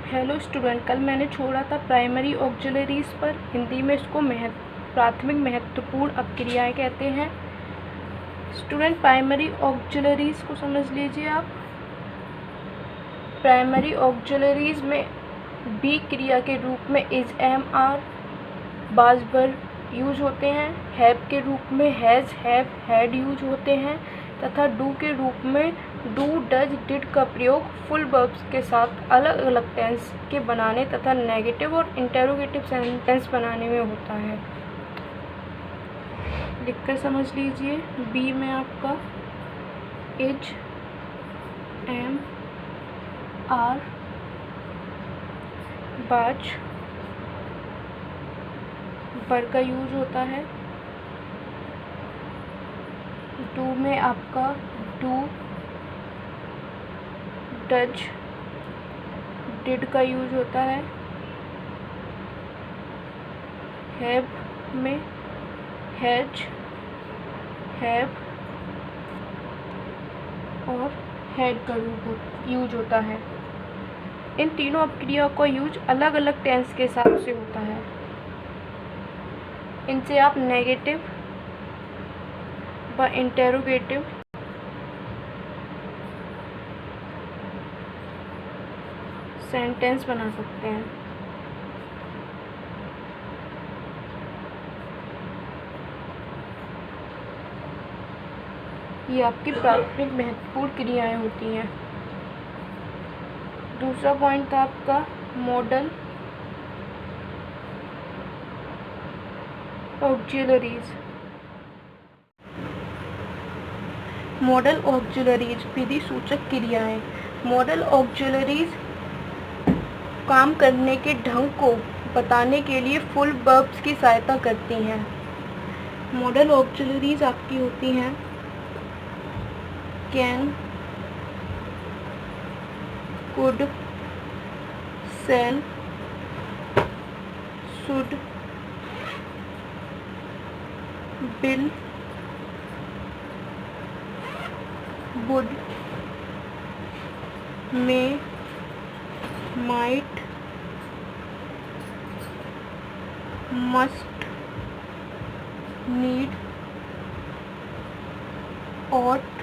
Hello student, कल मैंने छोड़ा था प्राइमरी ऑक्सिलरीज पर। हिंदी में इसको प्राथमिक महत्वपूर्ण अपक्रियाएं कहते हैं। स्टूडेंट, प्राइमरी ऑक्सिलरीज को समझ लीजिए आप। प्राइमरी ऑक्सिलरीज में बी क्रिया के रूप में इज, एम, आर, बाज, बर यूज होते हैं। हैव के रूप में हैज़, हैव, हैड यूज होते हैं तथा डू के रूप में डू, डज, डिड का प्रयोग फुल वर्ब्स के साथ अलग अलग टेंस के बनाने तथा नेगेटिव और इंटेरोगेटिव सेंटेंस बनाने में होता है। लिखकर समझ लीजिए। बी में आपका इज, एम, आर, बाज, बर का यूज होता है। डू में आपका डू, डज, डिड का यूज होता है। हैव में हैज, हैव और हैड का यूज होता है। इन तीनों अपक्रियाओं का यूज अलग अलग टेंस के हिसाब से होता है। इनसे आप नेगेटिव व इंटेरोगेटिव सेंटेंस बना सकते हैं। ये आपकी प्राथमिक महत्वपूर्ण क्रियाएं होती हैं। दूसरा पॉइंट था आपका मॉडल ऑक्सिलरीज। मॉडल ऑक्सिलरीज विधि सूचक क्रियाएं। मॉडल ऑक्सिलरीज काम करने के ढंग को बताने के लिए फुल वर्ब्स की सहायता करती हैं। मॉडल ऑक्सिलरीज आपकी होती हैं can, could, shall, should, will, would, may, might, must, need, ought,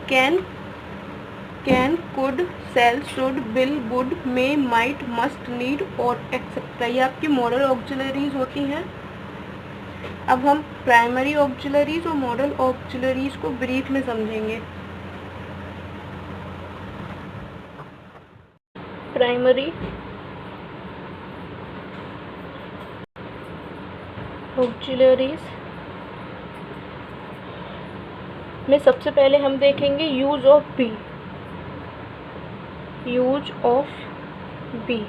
can, could, shall, should, will, would, may, might, must, need, ought etcetera. ये आपकी मॉडल ऑक्सिलरीज होती हैं। अब हम प्राइमरी ऑक्सिलरीज और मॉडल ऑक्सिलरीज को ब्रीफ में समझेंगे। प्राइमरी ऑक्सिलरीज में सबसे पहले हम देखेंगे use of be. Use of be.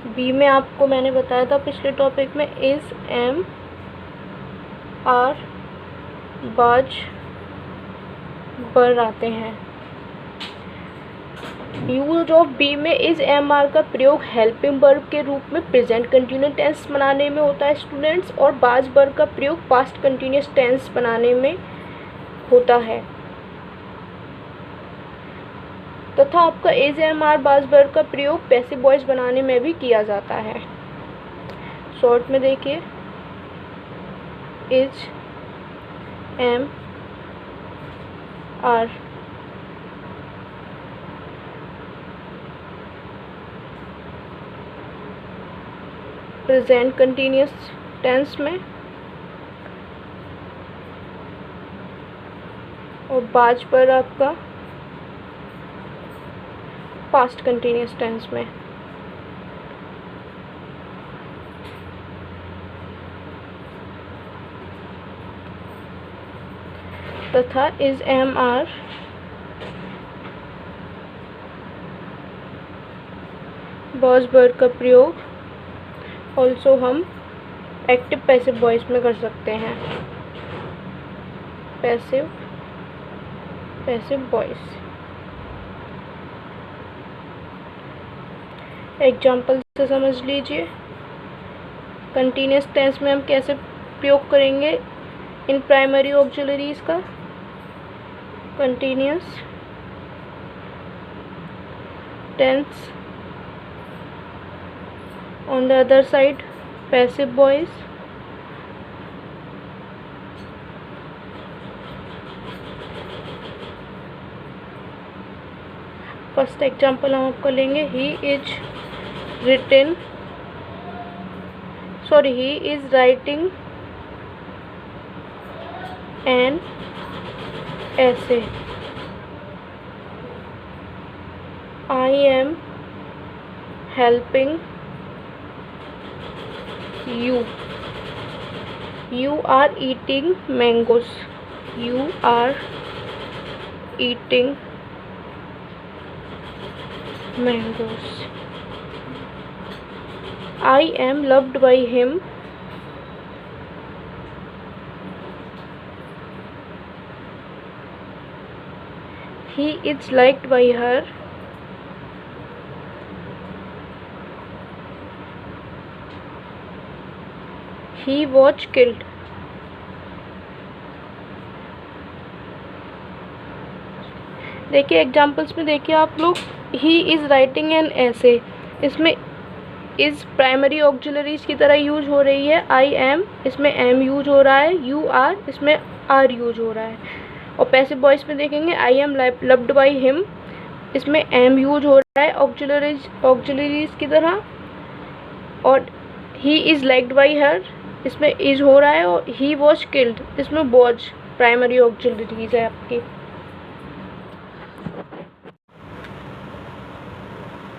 Be में आपको मैंने बताया था पिछले टॉपिक में इज, एम, आर, बाज, बर आते हैं। यूज ऑफ बी में इज, एम, आर का प्रयोग हेल्पिंग वर्ब के रूप में प्रेजेंट कंटिन्यूस टेंस बनाने में होता है स्टूडेंट्स, और बाज बर का प्रयोग पास्ट कंटिन्यूस टेंस बनाने में होता है तथा आपका इज, एम, आर, बाज बर का प्रयोग पैसिव वॉइस बनाने में भी किया जाता है। शॉर्ट में देखिए, is, am, are. Present continuous tense में और बाज पर आपका पास्ट कंटिन्यूस टेंस में। तथा इज, एम, आर, बाज बर का प्रयोग ऑल्सो हम एक्टिव पैसिव वॉइस में कर सकते हैं। Passive voice. एग्जाम्पल से समझ लीजिए। कंटिन्यूस टेंस में हम कैसे प्रयोग करेंगे इन प्राइमरी ऑक्सिलरीज का। Continuous tense on the other side, passive voice. First example हम आपको लेंगे, he is writing an essay. I am helping you. You are eating mangoes. You are eating mangoes. I am loved by him. He is liked by her. He was killed. देखिए examples में देखिए आप लोग, he is writing an ऐसे, इसमें is primary auxiliaries की तरह use हो रही है. आई एम, इसमें एम यूज हो रहा है. यू आर, इसमें आर यूज हो रहा है. और पैसिव वॉइस में देखेंगे, I am loved by him, इसमें एम यूज हो रहा है ऑक्सिलरीज की तरह. और he is liked by her, इसमें इज हो रहा है. और ही वॉज किल्ड, इसमें वॉज प्राइमरी ऑक्सिलरीज है आपकी.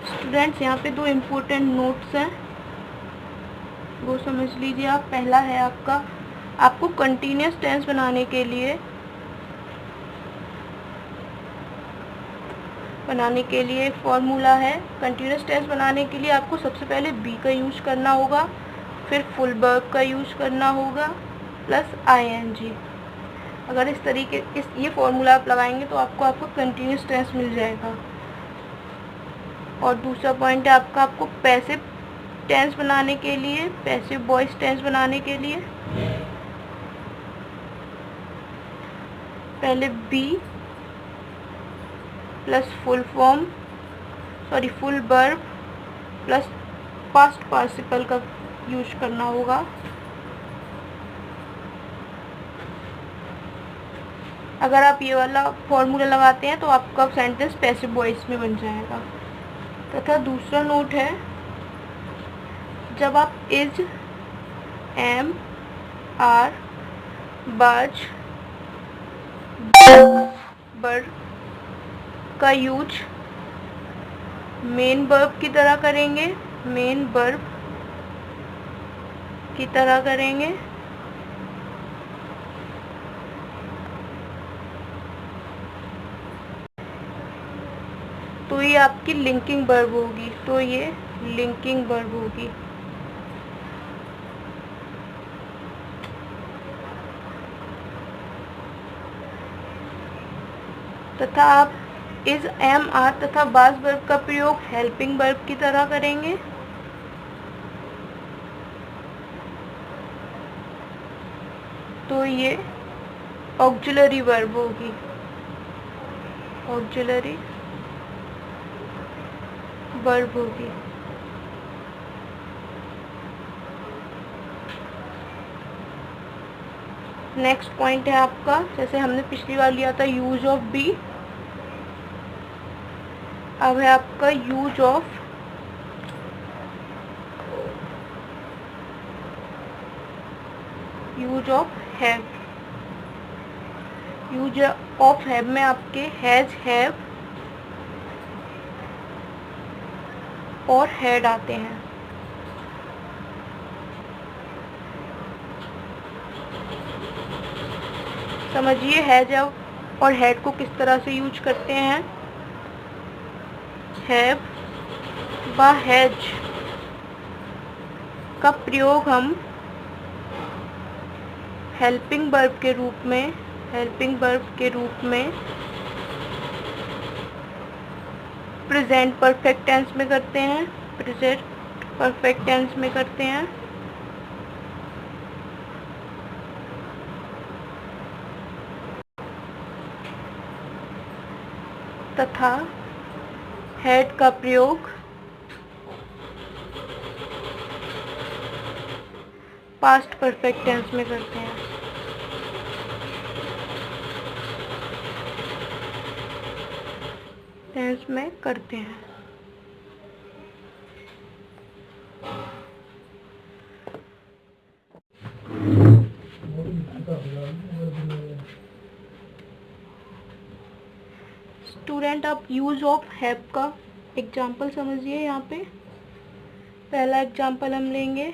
स्टूडेंट्स यहाँ पे दो इम्पोर्टेंट नोट्स हैं, वो समझ लीजिए आप. पहला है आपको कंटिन्यूस टेंस बनाने के लिए एक फॉर्मूला है. कंटिन्यूस टेंस बनाने के लिए आपको सबसे पहले बी का यूज करना होगा, फिर फुल वर्ब का यूज करना होगा, प्लस आईएनजी. अगर इस तरीके ये फॉर्मूला आप लगाएंगे तो आपको कंटिन्यूस टेंस मिल जाएगा. और दूसरा पॉइंट है आपको पैसिव टेंस बनाने के लिए, पैसिव वॉइस टेंस बनाने के लिए पहले be plus full verb plus past participle का यूज करना होगा. अगर आप ये वाला फॉर्मूला लगाते हैं तो आपका सेंटेंस पैसिव वॉइस में बन जाएगा. तथा दूसरा नोट है, जब आप इज, एम, आर, बाज, बर का यूज मेन वर्ब की तरह करेंगे, तो ये आपकी लिंकिंग वर्ब होगी. तथा आप इज, एम, आर तथा वाज वर्ब का प्रयोग हेल्पिंग वर्ब की तरह करेंगे. तो ये ऑक्सिलरी वर्ब होगी. नेक्स्ट पॉइंट है आपका, जैसे हमने पिछली बार लिया था यूज ऑफ बी, अब है आपका use of have. Use of have में आपके हैज, हैव और हैड आते हैं. समझिए हैज और हैड को किस तरह से यूज करते हैं. हैव व हैज का प्रयोग हम हेल्पिंग वर्ब के रूप में प्रेजेंट परफेक्ट टेंस में करते हैं. तथा हैड का प्रयोग पास्ट परफेक्ट टेंस में करते हैं। टेंस में करते हैं। स्टूडेंट, आप यूज ऑफ हैव का एग्जाम्पल समझिए। यहाँ पे पहला एग्जाम्पल हम लेंगे,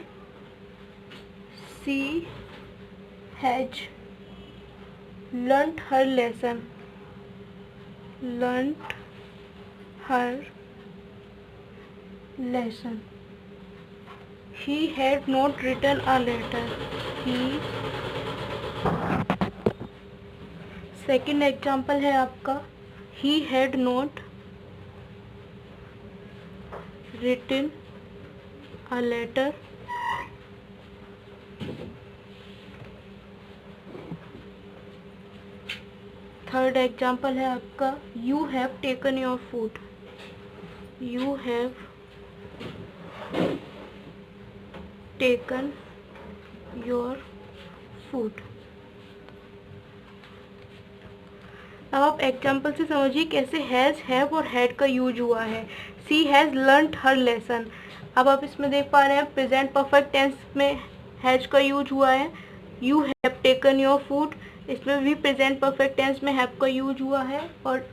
she has learned her lesson. Learned her lesson. He had not written a letter. He. Second example है आपका, he had not written a letter. Third example है आपका, you have taken your food. You have taken your food. अब आप example से समझिए कैसे has, have और हैड का यूज हुआ है। सी हैज़ लर्नड हर लेसन। अब आप इसमें देख पा रहे हैं प्रेजेंट परफेक्ट टेंस में हैज का यूज हुआ है। You have taken your food, इसमें भी प्रेजेंट परफेक्ट टेंस में हैव का यूज हुआ है। और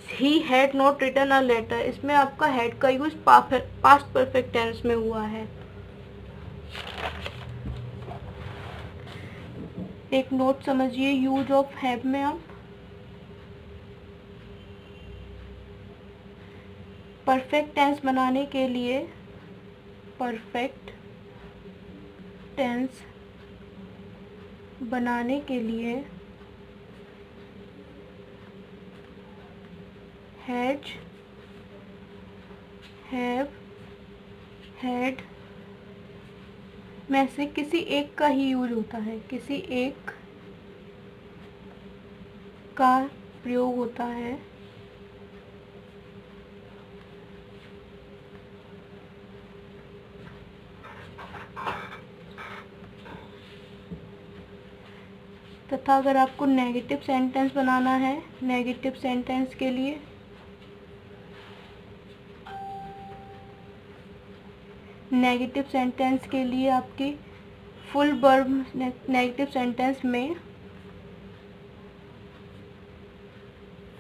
he had not written a letter, इसमें आपका हैड का यूज पास्ट परफेक्ट टेंस में हुआ है। एक नोट समझिए यूज ऑफ हैव में। आप परफेक्ट टेंस बनाने के लिए, परफेक्ट टेंस बनाने के लिए हैज, हैव, हैड में से किसी एक का ही यूज होता है। किसी एक का प्रयोग होता है। तथा अगर आपको नेगेटिव सेंटेंस बनाना है, नेगेटिव सेंटेंस के लिए आपकी फुल वर्ब, नेगेटिव सेंटेंस में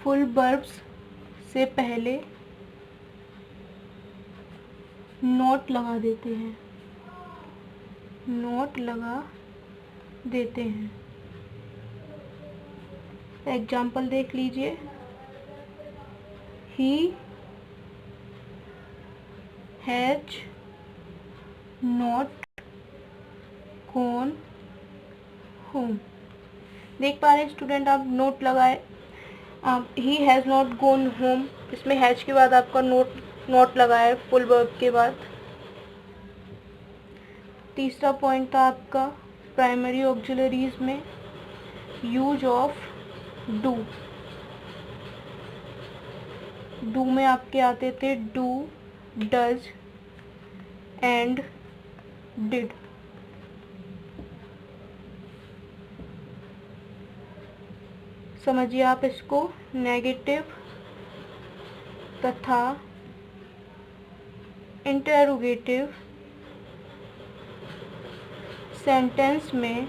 फुल वर्ब्स से पहले नोट लगा देते हैं। नोट लगा देते हैं। एग्जाम्पल देख लीजिए, he has not gone home. देख पा रहे हैं स्टूडेंट, आप नोट लगाए। आप he has not gone home, इसमें हैज के बाद आपका नोट लगाए फुल वर्ब के बाद। तीसरा पॉइंट था आपका प्राइमरी ऑक्सिलरीज में यूज ऑफ डू। डू में आपके आते थे डू, डज एंड डिड। समझिए आप इसको, नेगेटिव तथा इंटरोगेटिव सेंटेंस में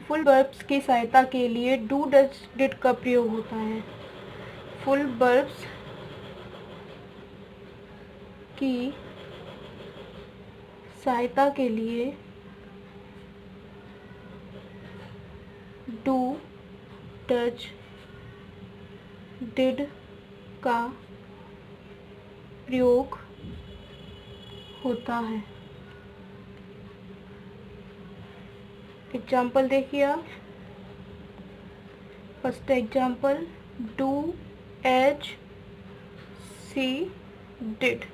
फुल वर्ब्स की सहायता के लिए डू, डज, डिड का प्रयोग होता है। फुल वर्ब्स की सहायता के लिए डू, डज, डिड का प्रयोग होता है। एग्जाम्पल देखिए आप। First example, do as she did.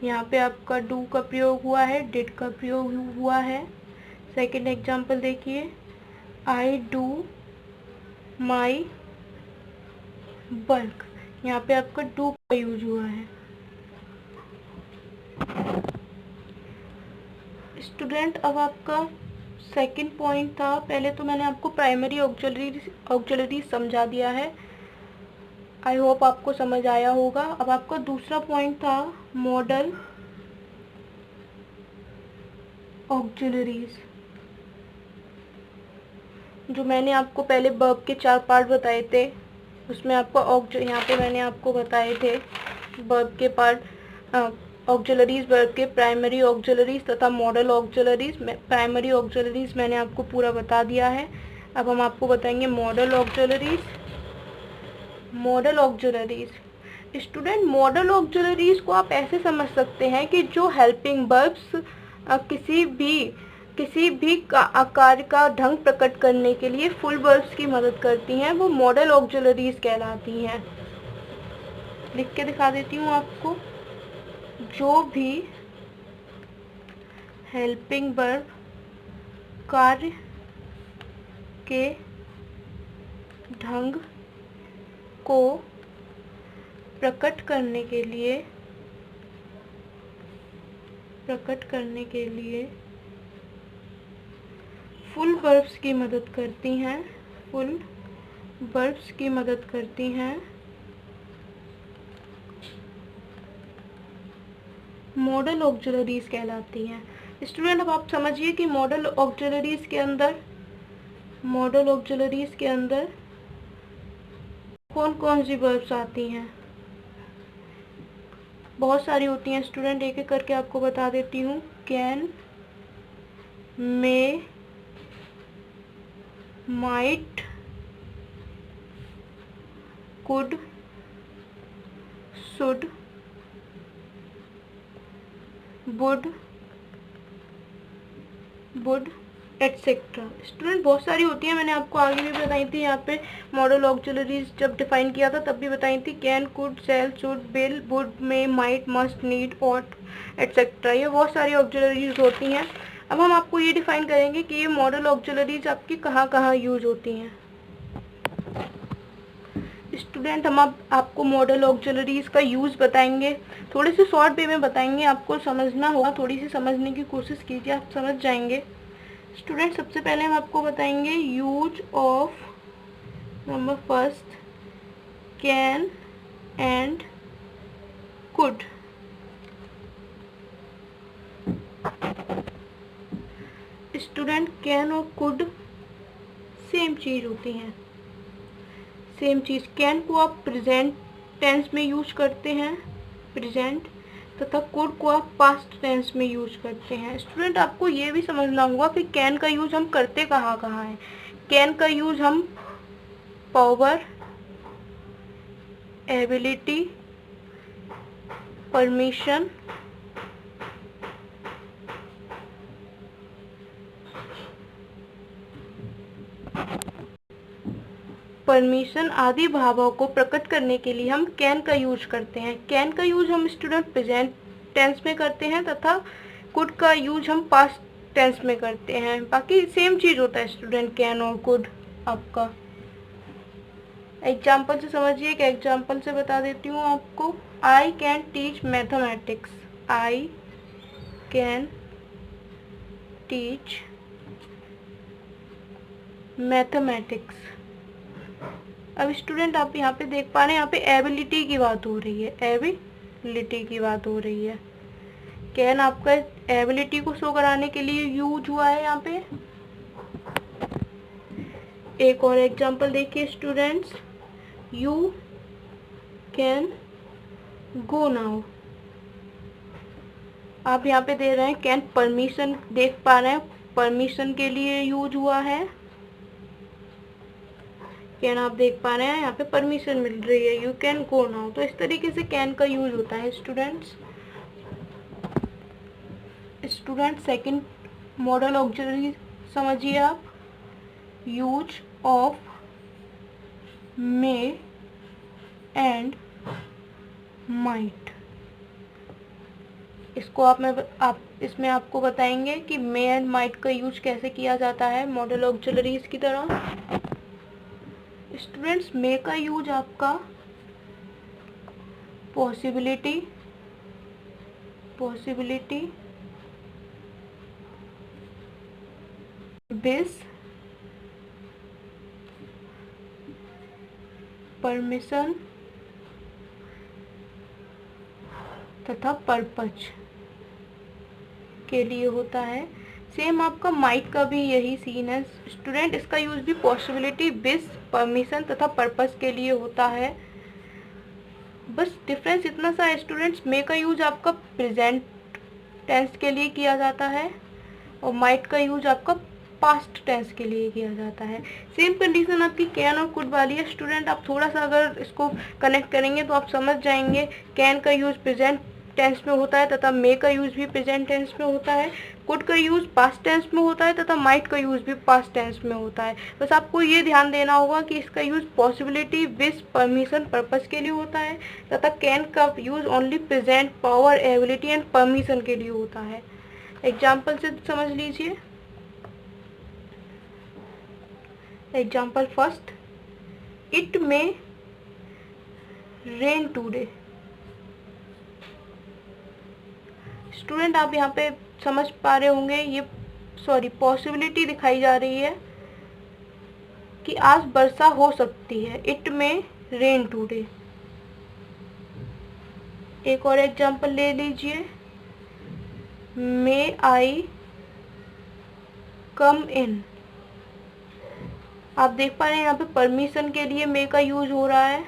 यहाँ पे आपका डू का प्रयोग हुआ है, डिड का प्रयोग हुआ है। सेकंड एग्जाम्पल देखिए, आई डू माई बल्क, यहाँ पे आपका डू का यूज हुआ है। स्टूडेंट अब आपका सेकंड पॉइंट था, पहले तो मैंने आपको प्राइमरी ऑक्सिलरी समझा दिया है, आई होप आपको समझ आया होगा। अब आपका दूसरा पॉइंट था मॉडल ऑक्सिलरीज, जो मैंने आपको पहले वर्ब के 4 पार्ट बताए थे, उसमें आपको यहाँ पे मैंने आपको बताए थे वर्ब के पार्ट, ऑक्सिलरीज वर्ब के, प्राइमरी ऑक्सिलरीज तथा मॉडल ऑक्सिलरीज। प्राइमरी ऑक्सिलरीज मैंने आपको पूरा बता दिया है। अब हम आपको बताएंगे model auxiliaries. Model auxiliaries student, model auxiliaries को आप ऐसे समझ सकते हैं कि जो हेल्पिंग वर्ब्स किसी भी कार्य का ढंग प्रकट करने के लिए फुल वर्ब्स की मदद करती हैं, वो मॉडल ऑक्सिलरीज कहलाती हैं। लिख के दिखा देती हूँ आपको। जो भी हेल्पिंग वर्ब कार्य के ढंग को प्रकट करने के लिए फुल वर्ब्स की मदद करती हैं, फुल वर्ब्स की मदद करती हैं, मॉडल ऑक्सिलरीज कहलाती हैं। स्टूडेंट अब आप समझिए कि मॉडल ऑक्सिलरीज के अंदर कौन कौन सी वर्ब्स आती हैं। बहुत सारी होती हैं स्टूडेंट, एक एक करके आपको बता देती हूँ। Can, may, might, could, should, would etcetera. Student बहुत सारी होती हैं, मैंने आपको आगे भी बताई थी, यहाँ पे मॉडल ऑक्सिलरीज जब डिफाइन किया था तब भी बताई थी। Can, could, shall, should, will, would, may, might, must, need, ought etcetera, ये बहुत सारी ऑक्सिलरीज होती हैं। अब हम आपको ये डिफाइन करेंगे कि ये मॉडल ऑक्सिलरीज आपकी कहाँ कहाँ यूज होती हैं। स्टूडेंट हम आपको मॉडल ऑक्सिलरीज का यूज़ बताएंगे, थोड़े से शॉर्ट वे में बताएंगे, आपको समझना होगा, थोड़ी सी समझने की कोशिश कीजिए, आप समझ जाएंगे। स्टूडेंट सबसे पहले हम आपको बताएंगे use of number first can and could. Student can और कुड सेम चीज़ होती हैं, सेम चीज़। कैन को आप प्रेजेंट टेंस में यूज करते हैं, प्रेजेंट, तथा कुड को आप पास्ट टेंस में यूज करते हैं। स्टूडेंट आपको ये भी समझना होगा कि कैन का यूज हम करते कहाँ कहाँ है। कैन का यूज हम पावर, एबिलिटी, परमिशन, आदि भावों को प्रकट करने के लिए हम कैन का यूज करते हैं। कैन का यूज हम स्टूडेंट प्रेजेंट टेंस में करते हैं तथा कुड का यूज हम पास्ट टेंस में करते हैं। बाकी सेम चीज होता है स्टूडेंट, कैन और कुड आपका। एग्जाम्पल से समझिए, एक एग्जाम्पल से बता देती हूँ आपको। I can teach mathematics, I can teach mathematics. अब स्टूडेंट आप यहाँ पे देख पा रहे हैं, यहाँ पे एबिलिटी की बात हो रही है, एबिलिटी की बात हो रही है। कैन आपका एबिलिटी को शो कराने के लिए यूज हुआ है यहाँ पे। एक और एग्जांपल देखिए students, you can go now. आप यहाँ पे दे रहे हैं कैन परमिशन, देख पा रहे हैं परमिशन के लिए यूज हुआ है। कैन आप देख पा रहे हैं यहाँ पे परमिशन मिल रही है, यू कैन गो नाउ। तो इस तरीके से कैन का यूज होता है स्टूडेंट्स। सेकंड मॉडल ऑक्सिलरी समझिए आप, use of May and might. इसको आप इसमें आपको बताएंगे कि मे एंड माइट का यूज कैसे किया जाता है मॉडल ऑक्सिलरीज की तरह। स्टूडेंट्स मे का यूज आपका पॉसिबिलिटी विश, परमिशन तथा पर्पज के लिए होता है। सेम आपका माइट का भी यही सीन है स्टूडेंट, इसका यूज भी पॉसिबिलिटी, विश, परमिशन तथा पर्पस के लिए होता है। बस डिफरेंस इतना सा है स्टूडेंट्स, मे का यूज आपका प्रेजेंट टेंस के लिए किया जाता है और माइट का यूज आपका पास्ट टेंस के लिए किया जाता है। सेम कंडीशन आपकी कैन और कुड वाली है स्टूडेंट, आप थोड़ा सा अगर इसको कनेक्ट करेंगे तो आप समझ जाएंगे। कैन का यूज प्रेजेंट टेंस में होता है तथा मे का यूज भी प्रेजेंट टेंस में होता है। कुड का यूज पास्ट टेंस में होता है तथा माइट का यूज भी पास्ट टेंस में होता है। बस आपको ये ध्यान देना होगा कि इसका use possibility, wish, permission, purpose के लिए होता है तथा कैन का use only present, power, ability and permission के लिए होता है। एग्जाम्पल से समझ लीजिए। Example first, it may rain today. Student आप यहाँ पे समझ पा रहे होंगे, ये पॉसिबिलिटी दिखाई जा रही है कि आज वर्षा हो सकती है। It may rain today. एक और एग्जाम्पल ले लीजिए, मे आई कम इन। आप देख पा रहे हैं यहाँ पे परमिशन के लिए मे का यूज हो रहा है।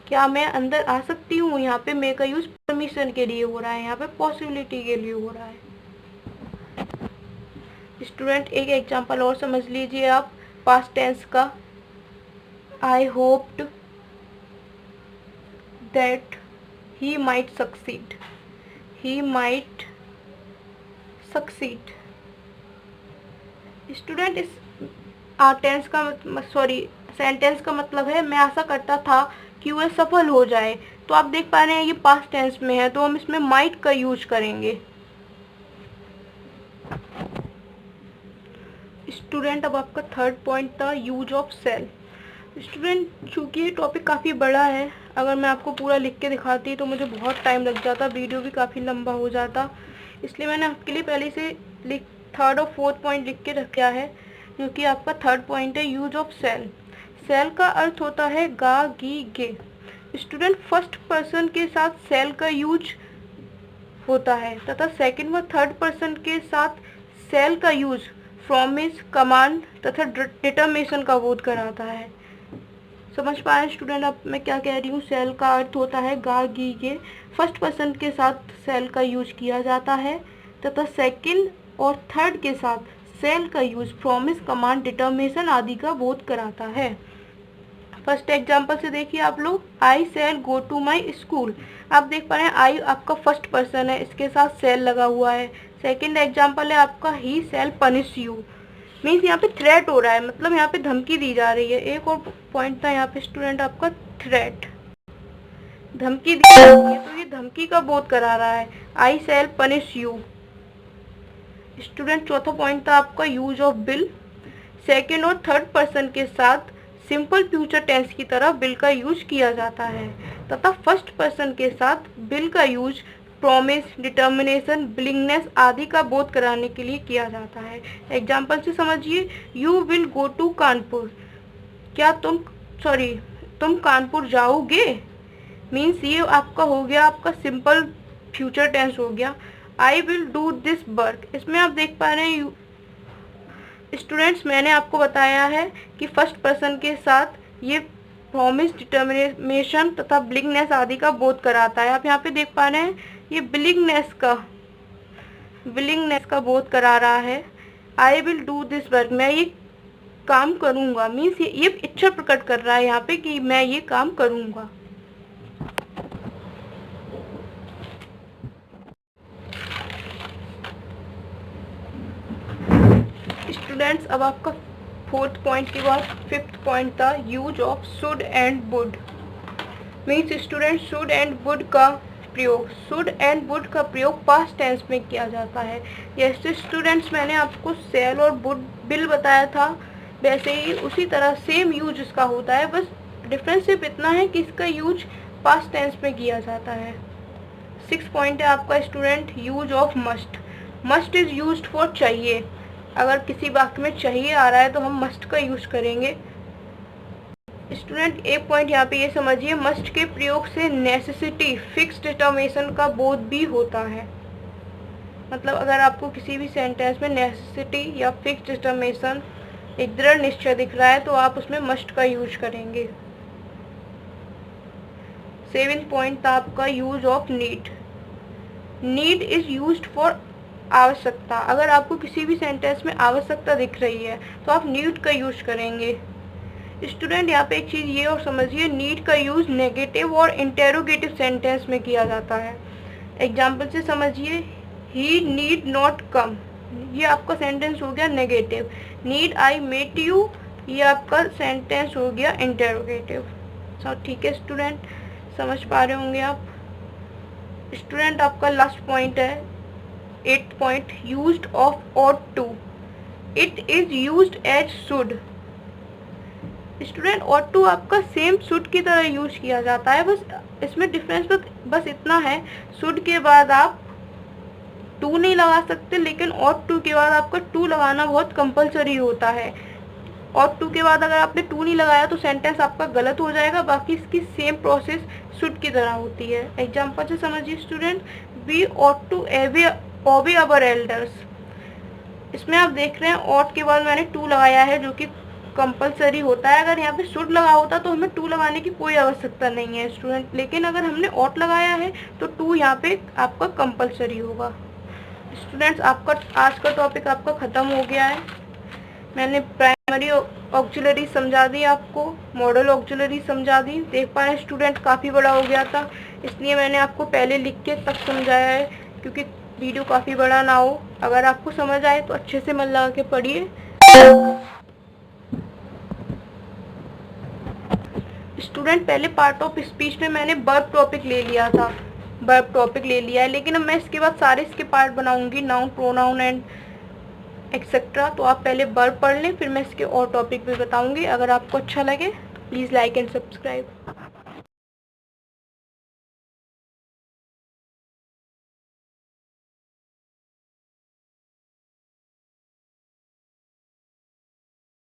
क्या मैं अंदर आ सकती हूँ, यहाँ पे मे का यूज परमिशन के लिए हो रहा है, यहाँ पे पॉसिबिलिटी के लिए हो रहा है। स्टूडेंट एक एग्जांपल और समझ लीजिए आप पास्ट टेंस का, I hoped that he might succeed. He might succeed. Student इस टेंस का सेंटेंस का मतलब है मैं आशा करता था कि वह सफल हो जाए। तो आप देख पा रहे हैं ये पास्ट टेंस में है तो हम इसमें माइट का यूज करेंगे। स्टूडेंट अब आपका थर्ड पॉइंट था यूज ऑफ सेल। स्टूडेंट चूंकि ये टॉपिक काफ़ी बड़ा है, अगर मैं आपको पूरा लिख के दिखाती तो मुझे बहुत टाइम लग जाता, वीडियो भी काफ़ी लंबा हो जाता, इसलिए मैंने आपके लिए पहले से थर्ड और फोर्थ पॉइंट लिख के रखा है, क्योंकि आपका थर्ड पॉइंट है यूज ऑफ सेल। सेल का अर्थ होता है गा, गी, गे। स्टूडेंट फर्स्ट पर्सन के साथ सेल का यूज होता है तथा सेकंड व थर्ड पर्सन के साथ सेल का यूज प्रॉमिस, कमांड तथा डिटर्मिनेशन का बोध कराता है। समझ पा रहे हैं स्टूडेंट अब मैं क्या कह रही हूँ। सेल का अर्थ होता है गा, गी, गे। फर्स्ट पर्सन के साथ सेल का यूज किया जाता है तथा सेकंड और थर्ड के साथ सेल का यूज प्रॉमिस, कमांड, डिटर्मिनेशन आदि का बोध कराता है। फर्स्ट एग्जांपल से देखिए आप लोग, I shall go to my school. आप देख पा रहे हैं आई आपका फर्स्ट पर्सन है, इसके साथ सेल लगा हुआ है। सेकंड एग्जांपल है आपका ही सेल पनिश यू, मीन्स यहाँ पे थ्रेट हो रहा है, मतलब यहाँ पे धमकी दी जा रही है। एक और पॉइंट था यहाँ पे स्टूडेंट आपका थ्रेट, धमकी दी जा रही है तो ये धमकी का बोध करा रहा है, आई सेल पनिश यू। स्टूडेंट चौथा पॉइंट था आपका यूज ऑफ बिल। सेकेंड और थर्ड पर्सन के साथ सिंपल फ्यूचर टेंस की तरह बिल का यूज किया जाता है तथा फर्स्ट पर्सन के साथ बिल का यूज प्रॉमिस, डिटर्मिनेशन, विलिंगनेस आदि का बोध कराने के लिए किया जाता है। एग्जाम्पल से समझिए, you will go to Kanpur. क्या तुम कानपुर जाओगे, मीन्स ये आपका हो गया आपका सिंपल फ्यूचर टेंस हो गया। I will do this work, इसमें आप देख पा रहे हैं स्टूडेंट्स मैंने आपको बताया है कि फर्स्ट पर्सन के साथ ये प्रॉमिस, डिटर्मिनेशन तथा विलिंगनेस आदि का बोध कराता है। आप यहाँ पे देख पा रहे हैं ये विलिंगनेस का बोध करा रहा है। I will do this work, मैं ये काम करूँगा, मीन्स ये इच्छा प्रकट कर रहा है यहाँ पे कि मैं ये काम करूँगा। स्टूडेंट्स अब आपका फोर्थ पॉइंट के बाद फिफ्थ पॉइंट था use of should and would. Means student should and would का प्रयोग पास्ट टेंस में किया जाता है। जैसे स्टूडेंट्स मैंने आपको सेल और वुड बिल बताया था वैसे ही उसी तरह सेम यूज इसका होता है, बस डिफरेंस सिर्फ इतना है कि इसका यूज पास्ट टेंस में किया जाता है। 6 पॉइंट है आपका student, use of must. Must is used for चाहिए। अगर किसी वाक्य में चाहिए आ रहा है तो हम मस्ट का यूज करेंगे। स्टूडेंट एक पॉइंट यहाँ पे ये समझिए, मस्ट के प्रयोग से नेसेसिटी फिक्स डिटर्मिनेशन का बोध भी होता है। मतलब अगर आपको किसी भी सेंटेंस में नेसेसिटी या फिक्स डिटर्मिनेशन, एक दृढ़ निश्चय दिख रहा है तो आप उसमें मस्ट का यूज करेंगे। 7 पॉइंट था आपका use of need. Need is used for आवश्यकता। अगर आपको किसी भी सेंटेंस में आवश्यकता दिख रही है तो आप नीड का यूज करेंगे। स्टूडेंट यहाँ पे एक चीज़ ये और समझिए, नीड का यूज नेगेटिव और इंटेरोगेटिव सेंटेंस में किया जाता है। एग्जाम्पल से समझिए, ही नीड नॉट कम, ये आपका सेंटेंस हो गया negative. Need I meet you, ये आपका सेंटेंस हो गया इंटेरोगेटिव। सब ठीक है स्टूडेंट, समझ पा रहे होंगे आप। स्टूडेंट आपका लास्ट पॉइंट है 8 point, used of ought to। It is used as should. Student ought to आपका सेम शुड की तरह यूज किया जाता है, बस इसमें डिफरेंस बस इतना है, शुड के बाद आप टू नहीं लगा सकते, लेकिन ought to के बाद आपका टू लगाना बहुत कंपलसरी होता है। ought to के बाद अगर आपने टू नहीं लगाया तो सेंटेंस आपका गलत हो जाएगा। बाकी इसकी सेम प्रोसेस शुड की तरह होती है। एग्जाम्पल से समझिए student, we ought to obey our elders। इसमें आप देख रहे हैं ought के बाद मैंने टू लगाया है जो कि कंपलसरी होता है। अगर यहाँ पे शुड लगा होता तो हमें टू लगाने की कोई आवश्यकता नहीं है स्टूडेंट, लेकिन अगर हमने ought लगाया है तो टू यहाँ पे आपका कंपलसरी होगा। स्टूडेंट्स आपका आज का टॉपिक आपका ख़त्म हो गया है। मैंने प्राइमरी ऑक्सिलरी समझा दी, आपको मॉडल ऑक्सिलरी समझा दी। देख पा रहे हैं स्टूडेंट काफ़ी बड़ा हो गया था, इसलिए मैंने आपको पहले लिख के तक समझाया है, क्योंकि वीडियो काफ़ी बड़ा ना हो। अगर आपको समझ आए तो अच्छे से मन लगा के पढ़िए। स्टूडेंट पहले पार्ट ऑफ स्पीच में मैंने वर्ब टॉपिक ले लिया था, वर्ब टॉपिक ले लिया है, लेकिन अब मैं इसके बाद सारे इसके पार्ट बनाऊंगी, नाउन, प्रोनाउन एंड एक्सेट्रा। तो आप पहले वर्ब पढ़ लें, फिर मैं इसके और टॉपिक भी बताऊंगी। अगर आपको अच्छा लगे तो प्लीज़ लाइक एंड सब्सक्राइब।